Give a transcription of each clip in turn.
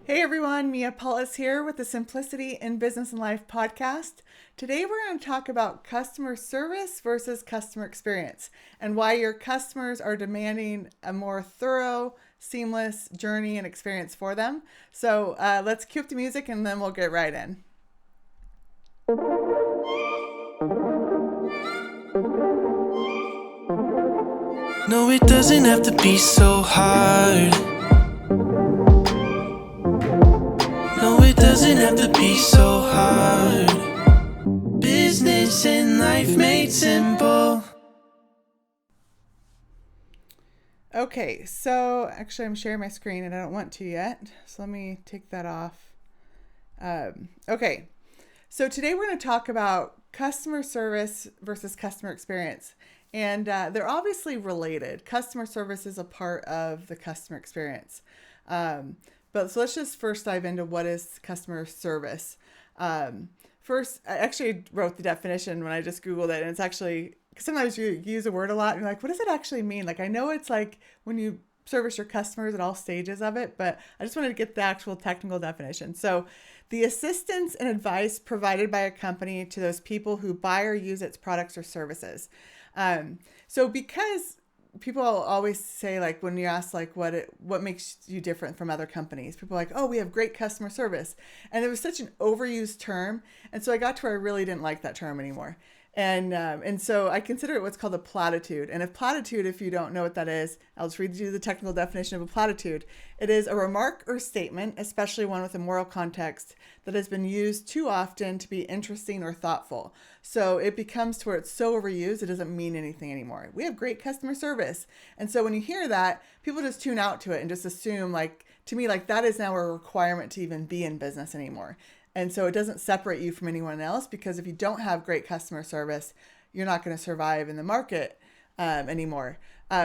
Hey everyone, Mia Paulus here with the Simplicity in Business and Life podcast. Today we're going to talk about customer service versus customer experience and why your customers are demanding a more thorough, seamless journey and experience for them. So let's cue up the music and then we'll get right in. No, it doesn't have to be so hard. No, it doesn't have to be so hard. Business and life made simple. Okay, so actually I'm sharing my screen and I don't want to yet. So let me take that off. Okay, so today we're going to talk about customer service versus customer experience. And they're obviously related. Customer service is a part of the customer experience. But so let's just first dive into what is customer service. First, I actually wrote the definition when I just Googled it. And it's actually, sometimes you use a word a lot and you're like, what does it actually mean? Like, I know it's like when you service your customers at all stages of it, but I just wanted to get the actual technical definition. So the assistance and advice provided by a company to those people who buy or use its products or services. So because people always say, like, when you ask like what makes you different from other companies, people are like, oh, we have great customer service. And it was such an overused term. And so I got to where I really didn't like that term anymore. And so I consider it what's called a platitude. And if you don't know what that is, I'll just read you the technical definition of a platitude. It is a remark or statement, especially one with a moral context, that has been used too often to be interesting or thoughtful. So it becomes to where it's so overused, it doesn't mean anything anymore. We have great customer service. And so when you hear that, people just tune out to it and just assume, like, to me, like that is now a requirement to even be in business anymore. And so it doesn't separate you from anyone else, because if you don't have great customer service, you're not going to survive in the market anymore.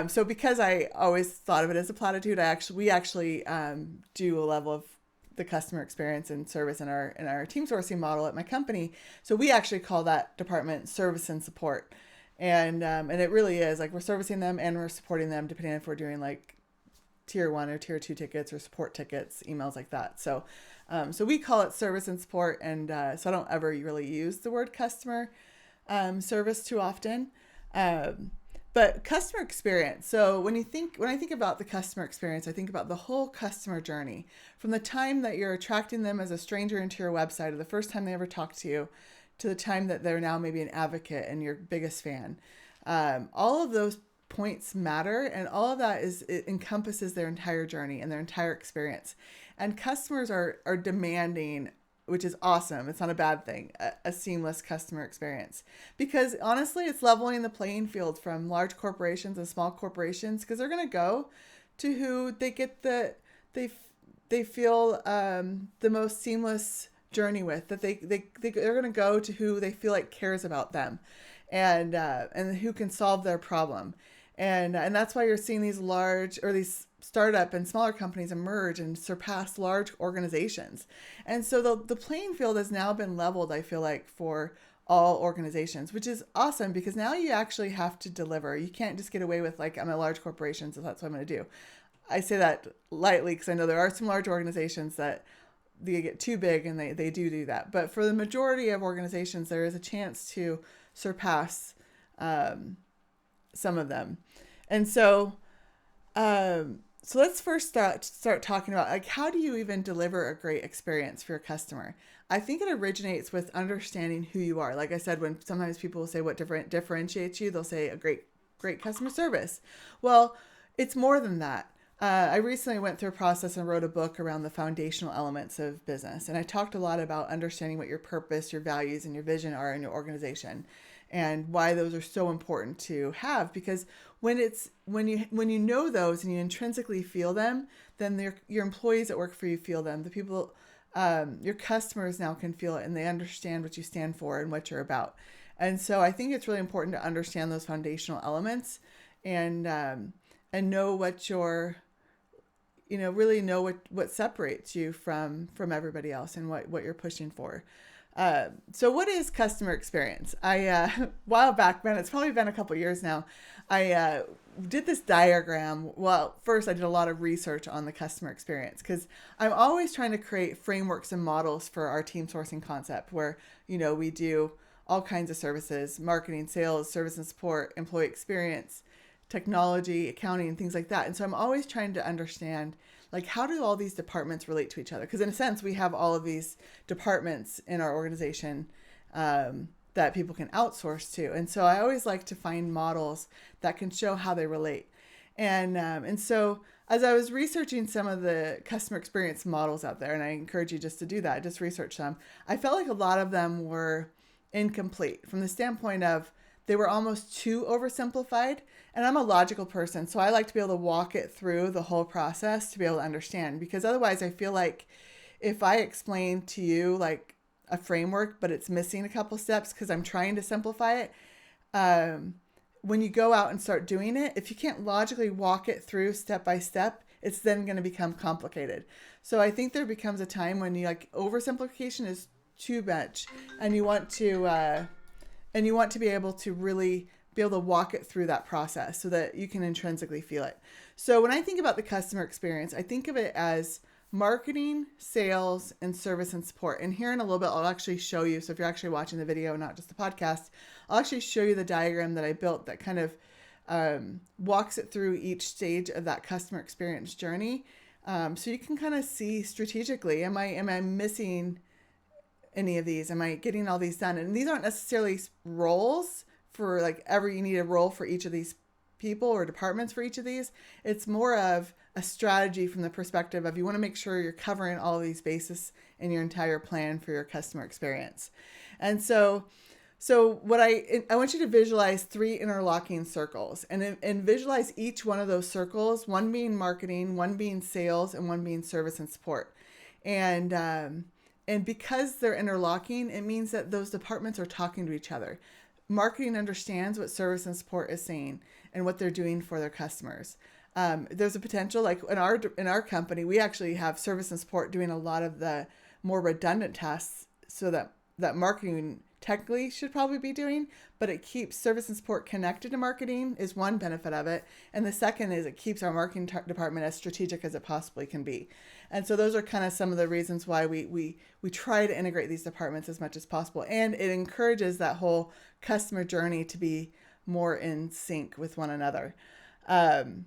So because I always thought of it as a platitude, we actually do a level of the customer experience and service in our team sourcing model at my company. So we actually call that department service and support. And it really is like we're servicing them and we're supporting them, depending on if we're doing like tier 1 or tier 2 tickets or support tickets, emails like that. So we call it service and support. And so I don't ever really use the word customer service too often. But customer experience. So when I think about the customer experience, I think about the whole customer journey, from the time that you're attracting them as a stranger into your website, or the first time they ever talk to you, to the time that they're now maybe an advocate and your biggest fan. All of those points matter, and all of that it encompasses their entire journey and their entire experience. And customers are demanding, which is awesome, it's not a bad thing, a seamless customer experience. Because honestly, it's leveling the playing field from large corporations and small corporations, because they're going to go to who they get they feel the most seamless journey with, that they're going to go to who they feel like cares about them and who can solve their problem. And that's why you're seeing these these startup and smaller companies emerge and surpass large organizations. And so the playing field has now been leveled, I feel like, for all organizations, which is awesome, because now you actually have to deliver. You can't just get away with, like, I'm a large corporation, so that's what I'm going to do. I say that lightly because I know there are some large organizations that they get too big and they do that. But for the majority of organizations, there is a chance to surpass some of them. And so let's first start talking about, like, how do you even deliver a great experience for your customer? I think it originates with understanding who you are. Like I said, when sometimes people will say what differentiates you, they'll say a great customer service. Well, it's more than that. I recently went through a process and wrote a book around the foundational elements of business. And I talked a lot about understanding what your purpose, your values, and your vision are in your organization, and why those are so important to have. Because when you know those and you intrinsically feel them, then your employees that work for you feel them. The people, your customers now can feel it, and they understand what you stand for and what you're about. And so I think it's really important to understand those foundational elements and know what really know what separates you from everybody else and what you're pushing for. So what is customer experience? A while back, man, it's probably been a couple years now, I did this diagram. Well, first I did a lot of research on the customer experience because I'm always trying to create frameworks and models for our team sourcing concept where, we do all kinds of services, marketing, sales, service and support, employee experience, technology, accounting, and things like that. And so I'm always trying to understand, like, how do all these departments relate to each other? Because in a sense, we have all of these departments in our organization that people can outsource to. And so I always like to find models that can show how they relate. And so as I was researching some of the customer experience models out there, and I encourage you just to do that, just research them, I felt like a lot of them were incomplete from the standpoint of they were almost too oversimplified. And I'm a logical person, so I like to be able to walk it through the whole process to be able to understand, because otherwise I feel like if I explain to you like a framework, but it's missing a couple steps because I'm trying to simplify it, when you go out and start doing it, if you can't logically walk it through step by step, it's then going to become complicated. So I think there becomes a time when you like oversimplification is too much, and you want to be able to really be able to walk it through that process so that you can intrinsically feel it. So when I think about the customer experience, I think of it as marketing, sales, and service and support. And here in a little bit, I'll actually show you. So if you're actually watching the video, not just the podcast, I'll actually show you the diagram that I built that kind of walks it through each stage of that customer experience journey. So you can kind of see strategically, am I missing any of these? Am I getting all these done? And these aren't necessarily roles for like you need a role for each of these people or departments for each of these. It's more of a strategy from the perspective of you want to make sure you're covering all of these bases in your entire plan for your customer experience. And so what I want you to visualize 3 interlocking circles and visualize each one of those circles, one being marketing, one being sales, and one being service and support. And because they're interlocking, it means that those departments are talking to each other. Marketing understands what service and support is saying and what they're doing for their customers. There's a potential, like in our company, we actually have service and support doing a lot of the more redundant tasks, so that marketing technically should probably be doing, but it keeps service and support connected to marketing is one benefit of it. And the second is it keeps our marketing department as strategic as it possibly can be. And so those are kind of some of the reasons why we try to integrate these departments as much as possible. And it encourages that whole customer journey to be more in sync with one another. So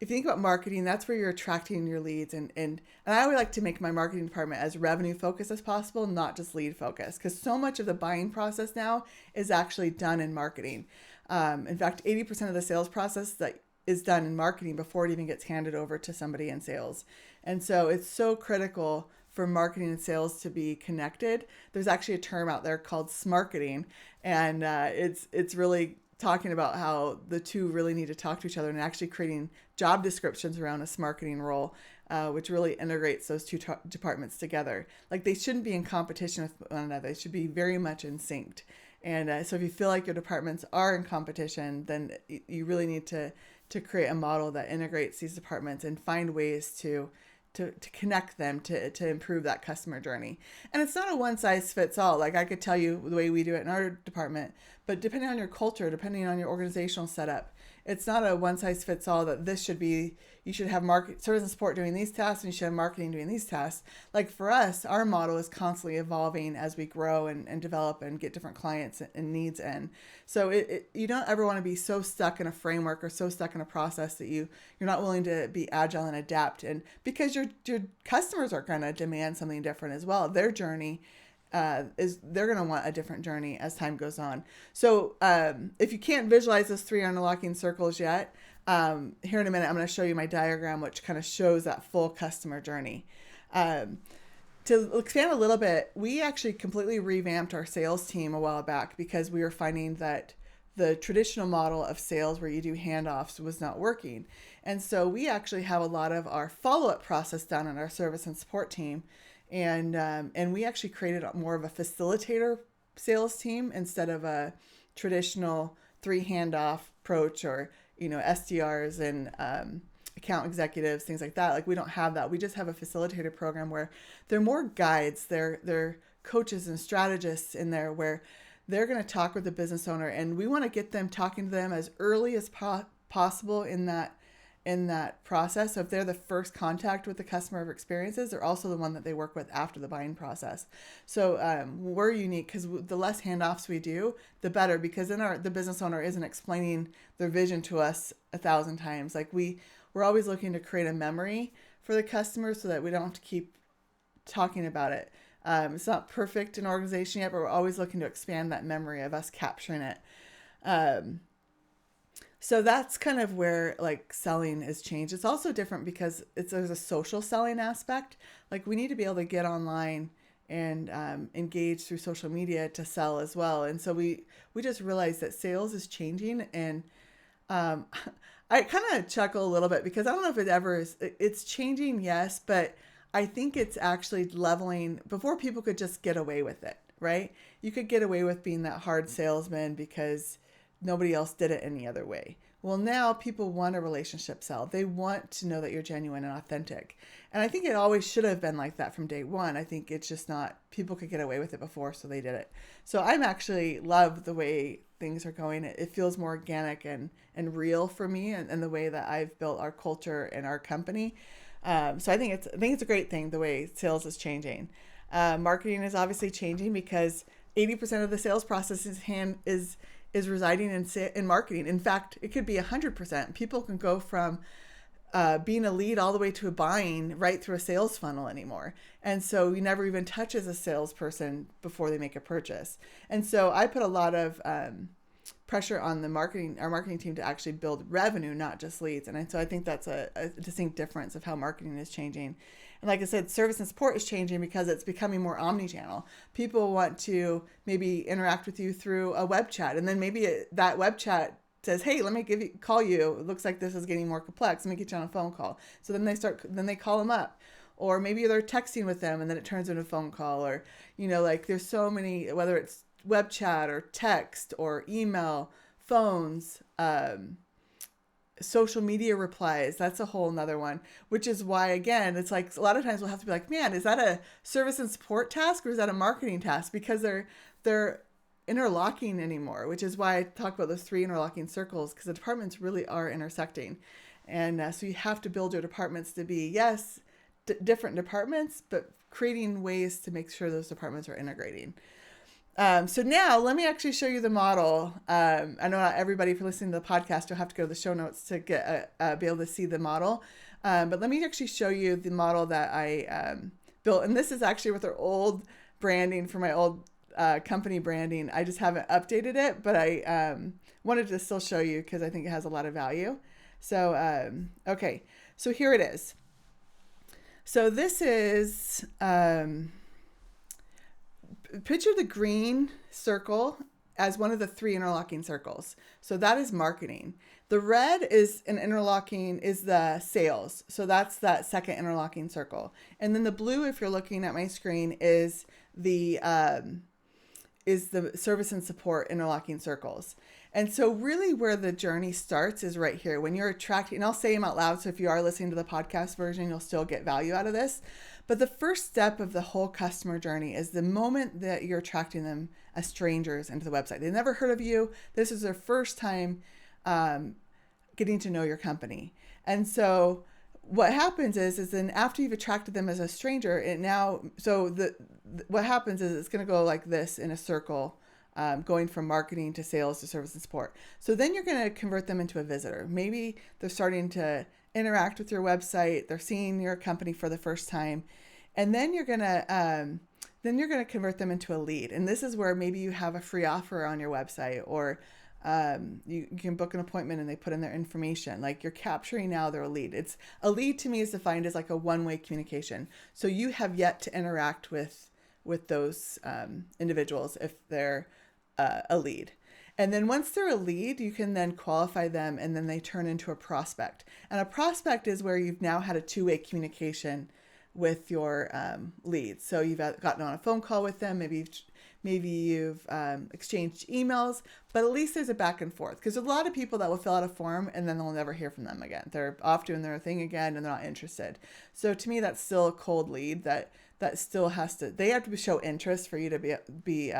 if you think about marketing, that's where you're attracting your leads. And I would like to make my marketing department as revenue focused as possible, not just lead focused, because so much of the buying process now is actually done in marketing. In fact, 80% of the sales process that is done in marketing before it even gets handed over to somebody in sales. And so it's so critical for marketing and sales to be connected. There's actually a term out there called smarketing, and it's really talking about how the two really need to talk to each other and actually creating job descriptions around a smarketing role, which really integrates those two departments together. Like they shouldn't be in competition with one another. They should be very much in sync. And so if you feel like your departments are in competition, then you really need to create a model that integrates these departments and find ways to connect them to improve that customer journey. And it's not a one size fits all. Like I could tell you the way we do it in our department, but depending on your culture, depending on your organizational setup, it's not a one size fits all that this should be, you should have service and support doing these tasks and you should have marketing doing these tasks. Like for us, our model is constantly evolving as we grow and develop and get different clients and needs in. So you don't ever want to be so stuck in a framework or so stuck in a process that you're not willing to be agile and adapt. And because your customers are going to demand something different as well. Their journey they're going to want a different journey as time goes on. So if you can't visualize those 3 interlocking circles yet, here in a minute, I'm going to show you my diagram, which kind of shows that full customer journey. To expand a little bit, we actually completely revamped our sales team a while back because we were finding that the traditional model of sales where you do handoffs was not working. And so we actually have a lot of our follow-up process done in our service and support team. And we actually created more of a facilitator sales team instead of a traditional 3 handoff approach or, SDRs and account executives, things like that. Like we don't have that. We just have a facilitator program where they're more guides. They're coaches and strategists in there where they're going to talk with the business owner, and we want to get them talking to them as early as possible in that process. So if they're the first contact with the customer of experiences, they're also the one that they work with after the buying process. So we're unique because the less handoffs we do, the better, because then the business owner isn't explaining their vision to us 1,000 times. Like we're always looking to create a memory for the customer so that we don't have to keep talking about it. It's not perfect in organization yet, but we're always looking to expand that memory of us capturing it. So that's kind of where like selling is changed. It's also different because there's a social selling aspect. Like we need to be able to get online and engage through social media to sell as well. And so we just realized that sales is changing. And I kind of chuckle a little bit because I don't know if it ever is. It's changing, yes, but I think it's actually leveling. Before, people could just get away with it, right? You could get away with being that hard salesman because nobody else did it any other way. Well, now people want a relationship sell. They want to know that you're genuine and authentic. And I think it always should have been like that from day one. I think it's just not, people could get away with it before, so they did it. So I'm actually love the way things are going. It feels more organic and real for me, and the way that I've built our culture and our company. So I think it's a great thing, the way sales is changing. Marketing is obviously changing because 80% of the sales process is residing in marketing. In fact, it could be 100%. People can go from being a lead all the way to a buying right through a sales funnel anymore. And so you never even touch as a salesperson before they make a purchase. And so I put a lot of pressure on our marketing team to actually build revenue, not just leads. And so I think that's a distinct difference of how marketing is changing. And like I said, service and support is changing because it's becoming more omnichannel. People want to maybe interact with you through a web chat, and then maybe that web chat says, "Hey, let me call you. It looks like this is getting more complex. Let me get you on a phone call." So then they call them up. Or maybe they're texting with them and then it turns into a phone call. Or, like there's so many, whether it's web chat or text or email, phones, social media replies. That's a whole nother one, which is why, again, it's like a lot of times we'll have to be like, man, is that a service and support task or is that a marketing task? Because they're interlocking anymore, which is why I talk about those 3 interlocking circles, because the departments really are intersecting. And so you have to build your departments to be, yes, different departments, but creating ways to make sure those departments are integrating. So now let me actually show you the model. I know not everybody, if you're listening to the podcast, you'll have to go to the show notes to get be able to see the model. But let me actually show you the model that I built. And this is actually with our old branding for my old company branding. I just haven't updated it, but I wanted to still show you because I think it has a lot of value. So, okay, so here it is. So this is... picture the green circle as one of the 3 interlocking circles. So that is marketing. The red is the sales. So that's that second interlocking circle. And then the blue, if you're looking at my screen, is the service and support interlocking circles. And so really where the journey starts is right here. When you're attracting, and I'll say them out loud, so if you are listening to the podcast version, you'll still get value out of this. But the first step of the whole customer journey is the moment that you're attracting them as strangers into the website. They've never heard of you. This is their first time getting to know your company. And so what happens is then after you've attracted them as a stranger, what happens is it's going to go like this in a circle, going from marketing to sales to service and support. So then you're going to convert them into a visitor. Maybe they're starting to interact with your website. They're seeing your company for the first time. And then you're going to convert them into a lead. And this is where maybe you have a free offer on your website, or you can book an appointment and they put in their information. Like you're capturing now their lead. It's a lead to me is defined as like a one-way communication. So you have yet to interact with those individuals if they're a lead. And then once they're a lead, you can then qualify them and then they turn into a prospect. And a prospect is where you've now had a two-way communication with your leads. So you've gotten on a phone call with them, maybe you've exchanged emails, but at least there's a back and forth. Because there's a lot of people that will fill out a form and then they'll never hear from them again. They're off doing their thing again and they're not interested. So to me, that's still a cold lead that still they have to show interest for you to be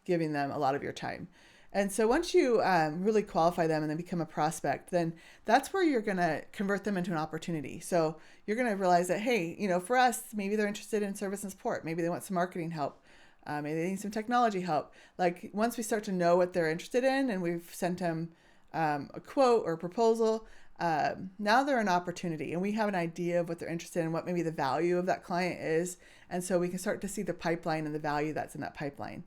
giving them a lot of your time. And so once you really qualify them and then become a prospect, then that's where you're going to convert them into an opportunity. So you're going to realize that, hey, for us, maybe they're interested in service and support. Maybe they want some marketing help. Maybe they need some technology help. Like once we start to know what they're interested in and we've sent them a quote or a proposal, now they're an opportunity and we have an idea of what they're interested in, what maybe the value of that client is. And so we can start to see the pipeline and the value that's in that pipeline.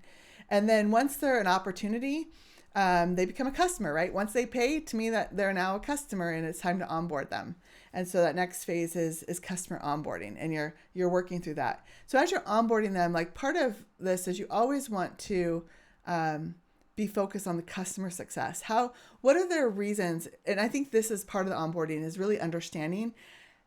And then once they're an opportunity, they become a customer, right? Once they pay, to me, that they're now a customer and it's time to onboard them. And so that next phase is customer onboarding, and you're working through that. So as you're onboarding them, like part of this is you always want to be focused on the customer success. What are their reasons? And I think this is part of the onboarding, is really understanding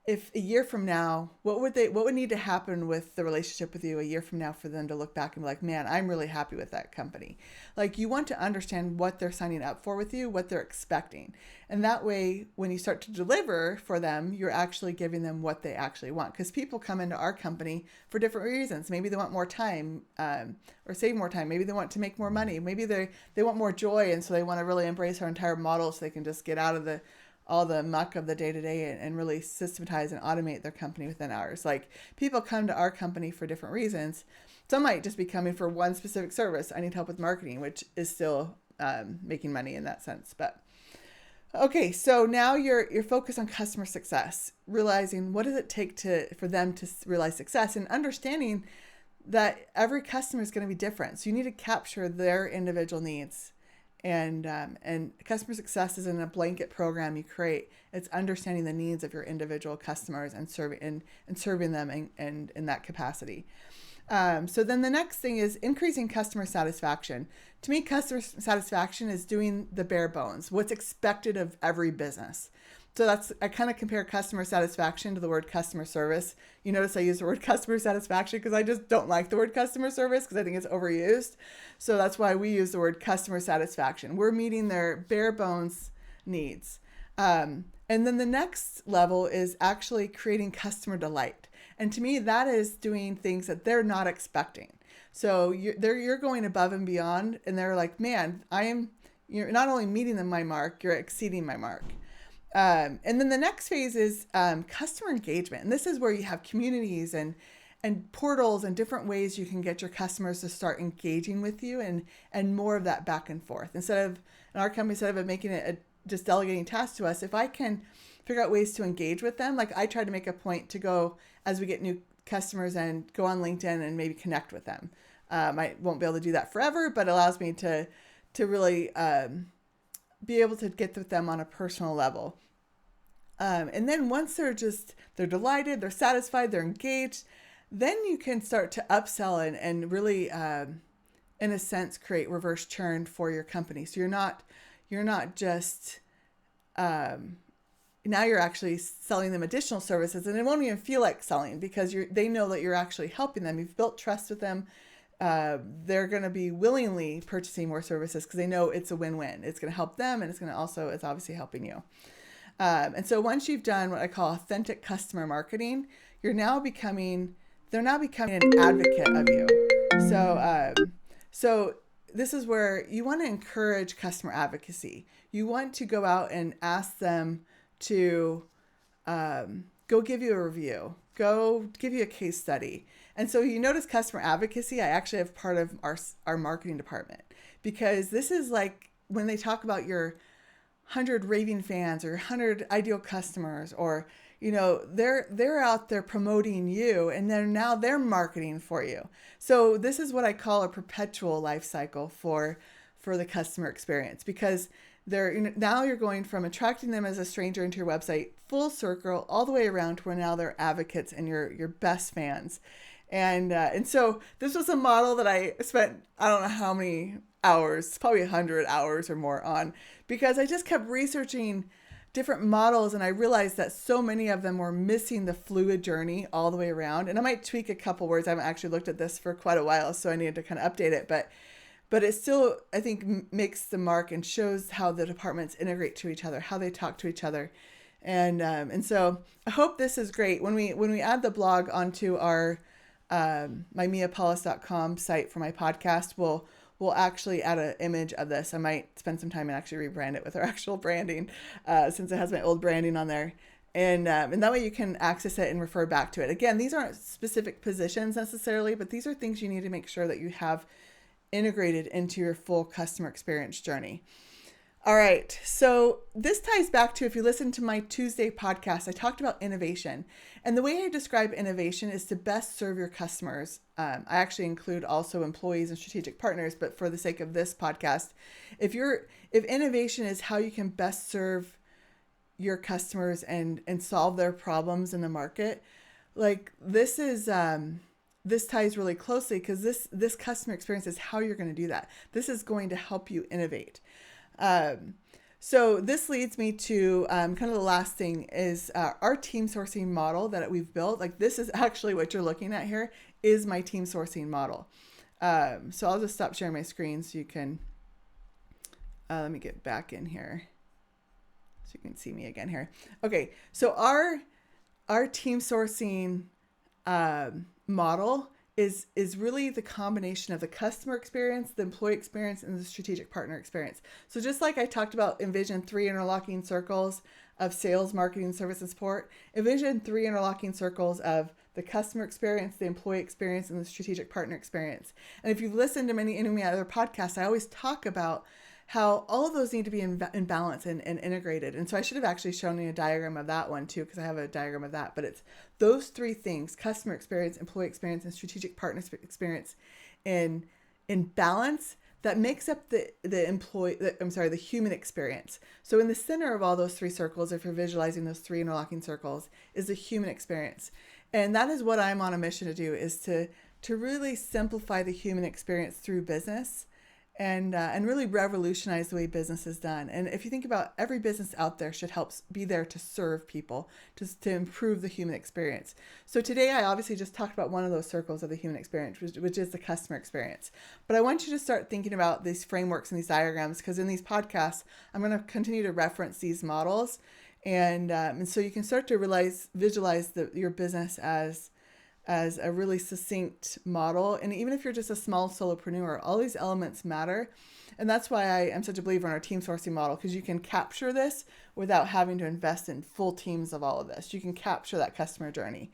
if a year from now, what would need to happen with the relationship with you a year from now for them to look back and be like, man, I'm really happy with that company. Like you want to understand what they're signing up for with you, what they're expecting. And that way, when you start to deliver for them, you're actually giving them what they actually want. Because people come into our company for different reasons. Maybe they want more time or save more time. Maybe they want to make more money. Maybe they want more joy. And so they want to really embrace our entire model so they can just get out of all the muck of the day-to-day and really systematize and automate their company within ours. Like people come to our company for different reasons. Some might just be coming for one specific service. I need help with marketing, which is still making money in that sense. But okay, so now you're focused on customer success, realizing what does it take for them to realize success, and understanding that every customer is going to be different. So you need to capture their individual needs. And customer success isn't a blanket program you create. It's understanding the needs of your individual customers and serving them and in that capacity. So then the next thing is increasing customer satisfaction. To me, customer satisfaction is doing the bare bones, what's expected of every business. So I kind of compare customer satisfaction to the word customer service. You notice I use the word customer satisfaction because I just don't like the word customer service because I think it's overused. So that's why we use the word customer satisfaction. We're meeting their bare bones needs. And then the next level is actually creating customer delight. And to me, that is doing things that they're not expecting. So you're going above and beyond, and they're like, man, you're not only meeting my mark, you're exceeding my mark. And then the next phase is customer engagement. And this is where you have communities and portals and different ways you can get your customers to start engaging with you and more of that back and forth. In our company, instead of making it just delegating tasks to us, if I can figure out ways to engage with them, like I try to make a point to go as we get new customers and go on LinkedIn and maybe connect with them. I won't be able to do that forever, but it allows me to really be able to get with them on a personal level. And then once they're delighted, they're satisfied, they're engaged, then you can start to upsell and really, in a sense, create reverse churn for your company. So you're not just, now you're actually selling them additional services, and it won't even feel like selling because they know that you're actually helping them. You've built trust with them. They're going to be willingly purchasing more services because they know it's a win-win. It's going to help them, and it's obviously helping you. And so once you've done what I call authentic customer marketing, they're now becoming an advocate of you. So this is where you want to encourage customer advocacy. You want to go out and ask them to go give you a review, go give you a case study. And so you notice customer advocacy, I actually have part of our marketing department, because this is like when they talk about your 100 raving fans or 100 ideal customers, or they're out there promoting you, and they're marketing for you. So this is what I call a perpetual life cycle for the customer experience, because now you're going from attracting them as a stranger into your website full circle all the way around to where now they're advocates and your best fans. And so this was a model that I spent, I don't know how many hours, probably 100 hours or more on, because I just kept researching different models, and I realized that so many of them were missing the fluid journey all the way around. And I might tweak a couple words. I haven't actually looked at this for quite a while, so I needed to kind of update it. But it still, I think, makes the mark and shows how the departments integrate to each other, how they talk to each other. And so I hope this is great. When we add the blog onto our mymiapaulus.com site for my podcast, we'll we'll actually add an image of this. I might spend some time and actually rebrand it with our actual branding, since it has my old branding on there. And that way you can access it and refer back to it. Again, these aren't specific positions necessarily, but these are things you need to make sure that you have integrated into your full customer experience journey. All right, so this ties back to, if you listen to my Tuesday podcast, I talked about innovation. And the way I describe innovation is to best serve your customers. I actually include also employees and strategic partners, but for the sake of this podcast, if innovation is how you can best serve your customers and solve their problems in the market, like this ties really closely, because this customer experience is how you're going to do that. This is going to help you innovate. So this leads me to kind of the last thing is our team sourcing model that we've built. Like, this is actually what you're looking at here is my team sourcing model. So I'll just stop sharing my screen so you can, let me get back in here so you can see me again here. Okay. So our team sourcing model is really the combination of the customer experience, the employee experience, and the strategic partner experience. So just like I talked about, envision 3 interlocking circles of sales, marketing, service, and support, envision 3 interlocking circles of the customer experience, the employee experience, and the strategic partner experience. And if you've listened to any of my other podcasts, I always talk about how all of those need to be in balance and integrated. And so I should have actually shown you a diagram of that one too, because I have a diagram of that. But it's those 3 things: customer experience, employee experience, and strategic partner experience in balance, that makes up the human experience. So in the center of all those 3 circles, if you're visualizing those 3 interlocking circles, is the human experience. And that is what I'm on a mission to do, is to really simplify the human experience through business. And really revolutionize the way business is done. And if you think about, every business out there should be there to serve people, to improve the human experience. So today I obviously just talked about one of those circles of the human experience, which is the customer experience. But I want you to start thinking about these frameworks and these diagrams, because in these podcasts, I'm going to continue to reference these models. And so you can start to visualize your business as a really succinct model. And even if you're just a small solopreneur, all these elements matter. And that's why I am such a believer in our team sourcing model, because you can capture this without having to invest in full teams of all of this. You can capture that customer journey.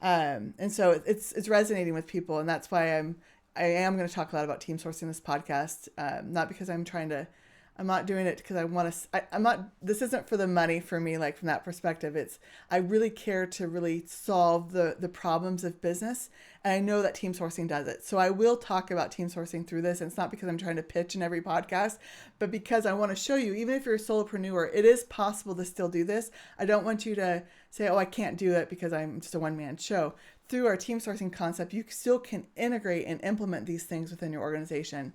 And so it's resonating with people. And that's why I am going to talk a lot about team sourcing in this podcast. Not because I'm not doing it because I want to, this isn't for the money for me, like from that perspective. I really care to really solve the problems of business. And I know that team sourcing does it. So I will talk about team sourcing through this. And it's not because I'm trying to pitch in every podcast, but because I want to show you, even if you're a solopreneur, it is possible to still do this. I don't want you to say, oh, I can't do it because I'm just a one-man show. Through our team sourcing concept, you still can integrate and implement these things within your organization.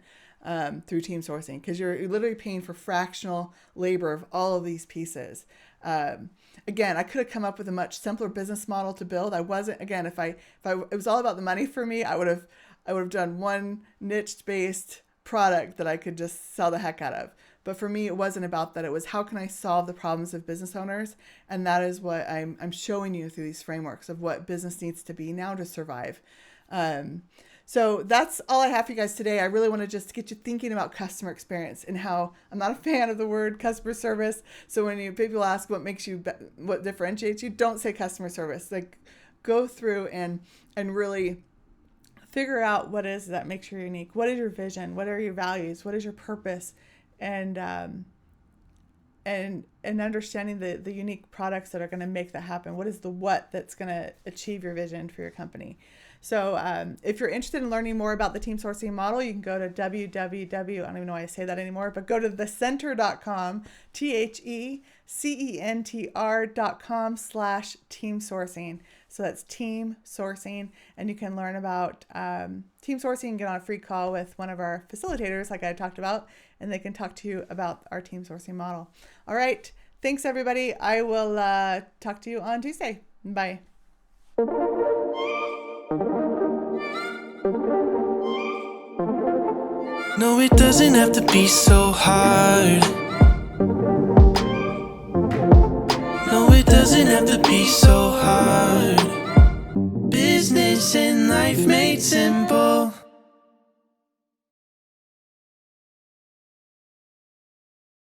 Through team sourcing, because you're literally paying for fractional labor of all of these pieces. Again, I could have come up with a much simpler business model to build. I wasn't, again, if it was all about the money for me, I would have done one niche based product that I could just sell the heck out of. But for me, it wasn't about that. It was, how can I solve the problems of business owners? And that is what I'm showing you through these frameworks of what business needs to be now to survive. So that's all I have for you guys today. I really want to just get you thinking about customer experience, and how I'm not a fan of the word customer service. So when people ask what differentiates you, don't say customer service. Like, go through and really figure out what is that makes you unique. What is your vision? What are your values? What is your purpose? And understanding the unique products that are going to make that happen. What is the what that's going to achieve your vision for your company? So if you're interested in learning more about the team sourcing model, you can go to www, I don't even know why I say that anymore, but go to thecenter.com, THECENTR.com/team sourcing. So that's team sourcing, and you can learn about team sourcing, get on a free call with one of our facilitators, like I talked about, and they can talk to you about our team sourcing model. All right. Thanks, everybody. I will talk to you on Tuesday. Bye. No, it doesn't have to be so hard. No, it doesn't have to be so hard. Business and life made simple.